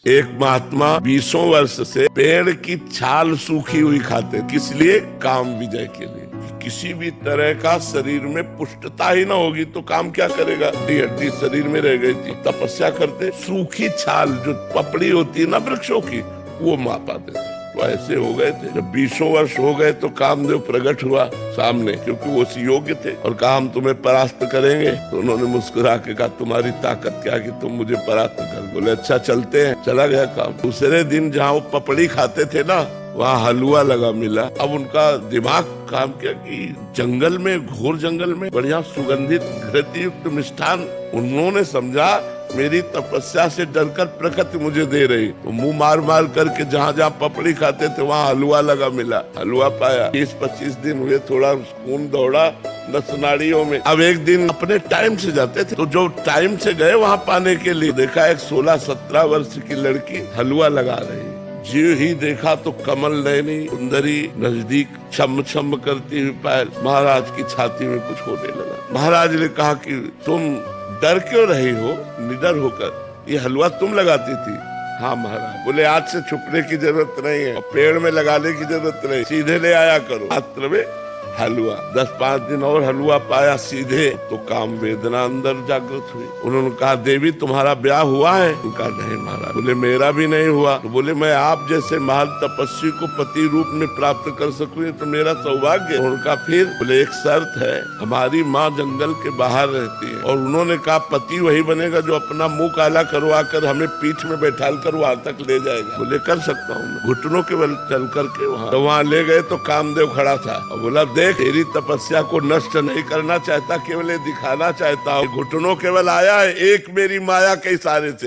एक महात्मा 20 वर्ष से पेड़ की छाल सूखी हुई खाते, किस लिए? काम विजय के लिए। किसी भी तरह का शरीर में पुष्टता ही ना होगी तो काम क्या करेगा? हड्डी शरीर में रह गई थी, तपस्या करते सूखी छाल जो पपड़ी होती है ना वृक्षों की, वो माप पाते थे। तो ऐसे हो गए थे। जब 20 वर्ष हो गए तो कामदेव प्रकट हुआ सामने, क्योंकि वो उसी योग्य थे, और कहा हम तुम्हें परास्त करेंगे। तो उन्होंने मुस्कुरा के कहा तुम्हारी ताकत क्या कि तुम मुझे परास्त कर। बोले अच्छा चलते हैं। चला गया काम। दूसरे दिन जहाँ वो पपड़ी खाते थे ना, वहाँ हलवा लगा मिला। अब उनका दिमाग काम किया कि जंगल में, घोर जंगल में बढ़िया सुगंधित घृत युक्त मिष्ठान, उन्होंने समझा मेरी तपस्या से डरकर प्रकृति मुझे दे रही। तो मुंह मार मार करके जहाँ जहाँ पपड़ी खाते थे वहाँ हलवा लगा मिला। हलवा पाया। 20-25 दिन हुए, थोड़ा खून दौड़ा नस नाड़ियों में। अब एक दिन अपने टाइम से जाते थे, तो जो टाइम से गए वहाँ पाने के लिए, देखा एक 16-17 वर्ष की लड़की हलवा लगा रही। जी ही देखा तो कमल नयनी सुंदरी नजदीक छम छम करती हुई पायल। महाराज की छाती में कुछ होने लगा। महाराज ने कहा कि तुम डर क्यों रही हो निडर होकर? ये हलवा तुम लगाती थी? हाँ महाराज। बोले आज से छुपने की जरूरत नहीं है, पेड़ में लगाने की जरूरत नहीं, सीधे ले आया करो। मात्र में हलवा 10-5 दिन और हलवा पाया सीधे, तो काम वेदना अंदर जागृत हुई। उन्होंने कहा देवी तुम्हारा ब्याह हुआ है? उनका नहीं महाराज। बोले मेरा भी नहीं हुआ। तो बोले मैं आप जैसे महान तपस्वी को पति रूप में प्राप्त कर सकूं तो मेरा सौभाग्य। उनका फिर बोले एक शर्त है, हमारी माँ जंगल के बाहर रहती है, और उन्होंने कहा पति वही बनेगा जो अपना मुंह काला करवा कर हमें पीठ में बैठाल कर वहां तक ले जाएगा। बोले कर सकता हूँ, घुटनों के बल चल करके वहाँ। तो वहाँ ले गए तो कामदेव खड़ा था और बोला तेरी तपस्या को नष्ट नहीं करना चाहता, केवल दिखाना चाहता हूँ। घुटनों केवल आया है एक मेरी माया के इशारे से।